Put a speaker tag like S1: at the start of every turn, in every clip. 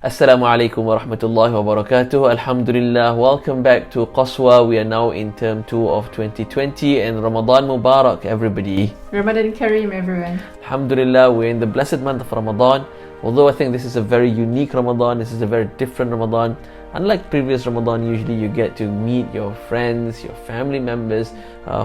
S1: Assalamu alaikum wa rahmatullahi wa barakatuh. Alhamdulillah. Welcome back to Qaswa. We are now in term 2 of 2020 and Ramadan Mubarak, everybody.
S2: Ramadan Kareem, everyone.
S1: Alhamdulillah, we're in the blessed month of Ramadan. Although I think this is a very unique Ramadan, this is a very different Ramadan. Unlike previous Ramadan, usually you get to meet your friends, your family members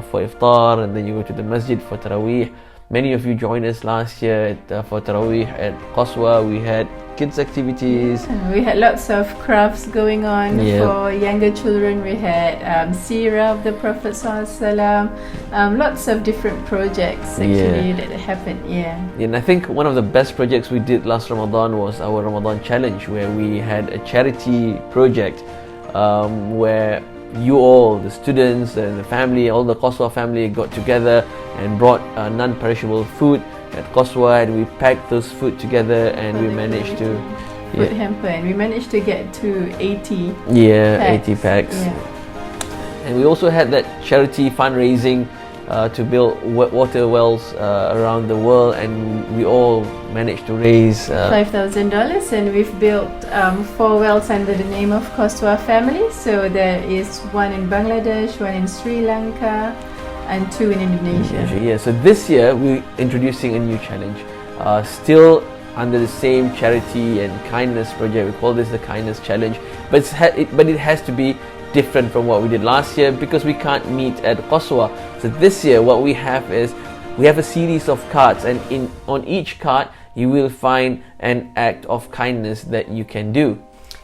S1: for iftar, and then you go to the masjid for Taraweeh. Many of you joined us last year for Taraweeh at Qaswa. We had kids activities.
S2: We had lots of crafts going on for younger children. We had Seerah of the Prophet ﷺ. Lots of different projects actually that happened.
S1: And I think one of the best projects we did last Ramadan was our Ramadan challenge, where we had a charity project where you all, the students and the family, all the Qaswa family got together and brought non-perishable food at Qaswa, and we packed those food together, and we managed to
S2: food hamper, and we managed to get to 80
S1: packs. And we also had that charity fundraising to build water wells around the world, and we all managed to raise
S2: $5,000, and we've built 4 wells under the name of Qaswa family. So there is one in Bangladesh, one in Sri Lanka, and 2 in Indonesia.
S1: So this year we're introducing a new challenge, still under the same charity and kindness project. We call this the kindness challenge, but it has to be different from what we did last year because we can't meet at Qaswa. So this year what we have is we have a series of cards, and on each card you will find an act of kindness that you can do.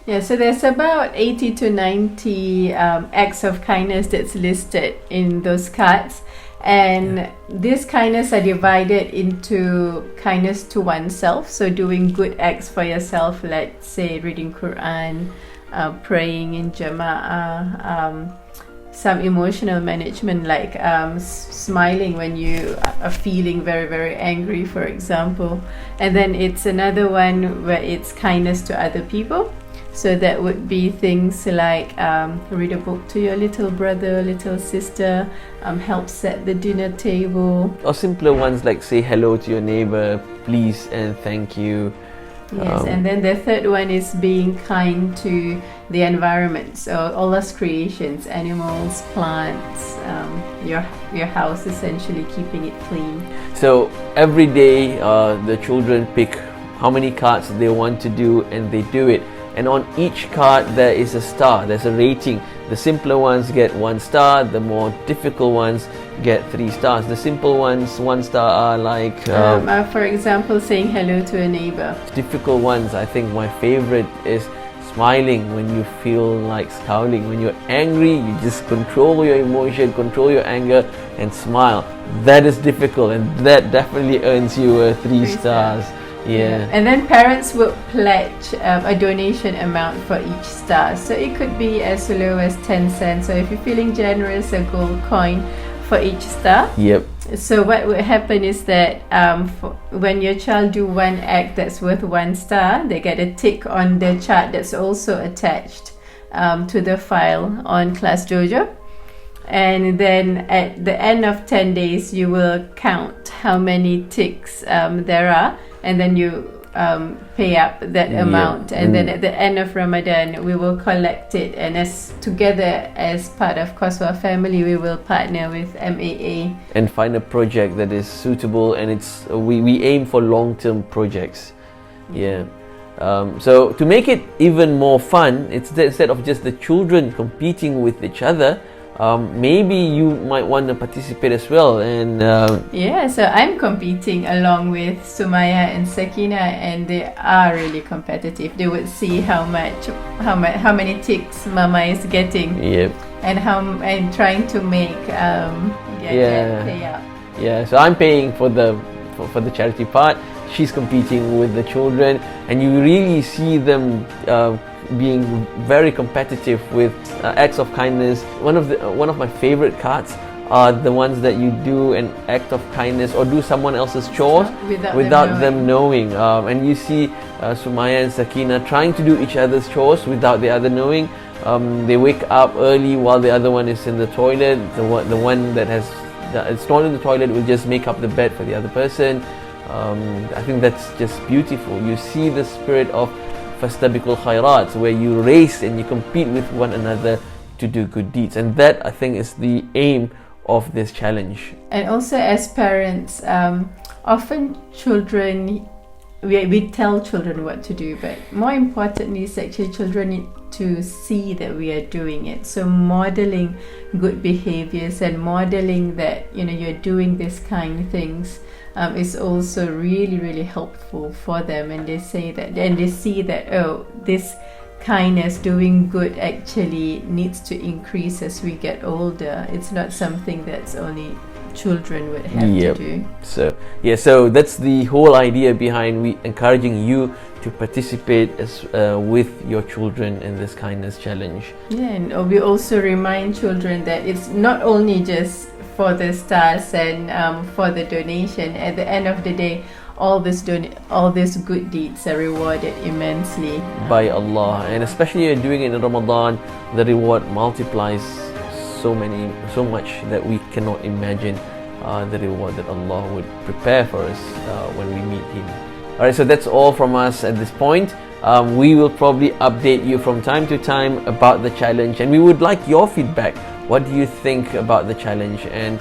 S2: So there's about 80 to 90 acts of kindness that's listed in those cards, and these kindness are divided into kindness to oneself, so doing good acts for yourself, let's say reading Quran, praying in Jama'ah, some emotional management like smiling when you are feeling very, very angry, for example. And then it's another one where it's kindness to other people. So that would be things like read a book to your little brother, little sister, help set the dinner table.
S1: Or simpler ones like say hello to your neighbor, please and thank you.
S2: And then the third one is being kind to the environment. So Allah's creations, animals, plants, your house, essentially keeping it clean.
S1: So every day the children pick how many cards they want to do, and they do it. And on each card there is a star, there's a rating. The simpler ones get 1 star, the more difficult ones get 3 stars. The simple ones, 1 star, are like
S2: for example, saying hello to a neighbor.
S1: Difficult ones, I think my favorite is smiling when you feel like scowling. When you're angry, you just control your emotion, control your anger and smile. That is difficult, and that definitely earns you 3 stars.
S2: And then parents will pledge a donation amount for each star. So it could be as low as 10 cents. So if you're feeling generous, a gold coin for each star. So what would happen is that when your child do one act that's worth 1 star, they get a tick on the chart that's also attached to the file on Class Jojo. And then at the end of 10 days, you will count how many ticks there are, and then you pay up that amount. And then at the end of Ramadan, we will collect it, and together as part of Qaswa family, we will partner with MAA
S1: and find a project that is suitable, and we aim for long-term projects. So to make it even more fun, instead of just the children competing with each other, maybe you might want to participate as well. And
S2: so I'm competing along with Sumaya and Sakina, and they are really competitive. They would see how many ticks Mama is getting, and trying to make pay up.
S1: So I'm paying for the charity part. She's competing with the children, and you really see them being very competitive with acts of kindness. One of my favorite cards are the ones that you do an act of kindness or do someone else's chores without them knowing. And you see Sumaya and Sakina trying to do each other's chores without the other knowing. They wake up early while the other one is in the toilet. The one it's not in the toilet will just make up the bed for the other person. I think that's just beautiful. You see the spirit of fastabiqul khairat, where you race and you compete with one another to do good deeds. And that, I think, is the aim of this challenge.
S2: And also, as parents, often children, we tell children what to do, but more importantly is actually children need to see that we are doing it. So modeling good behaviors and modeling that you're doing these kind of things is also really, really helpful for them. And they say that, and they see that, oh, this kindness, doing good, actually needs to increase as we get older. It's not something that's only children would have to do.
S1: So that's the whole idea behind we encouraging you to participate with your children in this kindness challenge.
S2: And we also remind children that it's not only just for the stars and for the donation. At the end of the day, all these good deeds are rewarded immensely
S1: by Allah, and especially you're doing it in Ramadan, the reward multiplies so much that we cannot imagine the reward that Allah would prepare for us when we meet Him. Alright, so that's all from us at this point. We will probably update you from time to time about the challenge, and we would like your feedback. What do you think about the challenge, and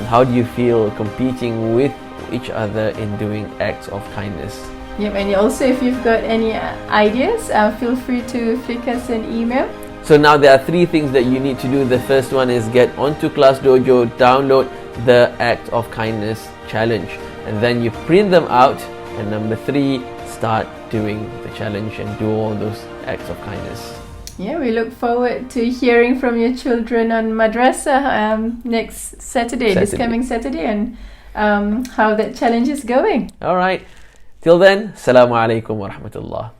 S1: how do you feel competing with each other in doing acts of kindness?
S2: Yep, and also if you've got any ideas, feel free to flick us an email.
S1: So now there are 3 things that you need to do. The first one is get onto Class Dojo, download the Act of Kindness challenge, and then you print them out. And number 3, start doing the challenge and do all those acts of kindness.
S2: Yeah, we look forward to hearing from your children on Madrasa next Saturday, this coming Saturday, and how that challenge is going.
S1: Alright, till then, Assalamu alaikum wa rahmatullah.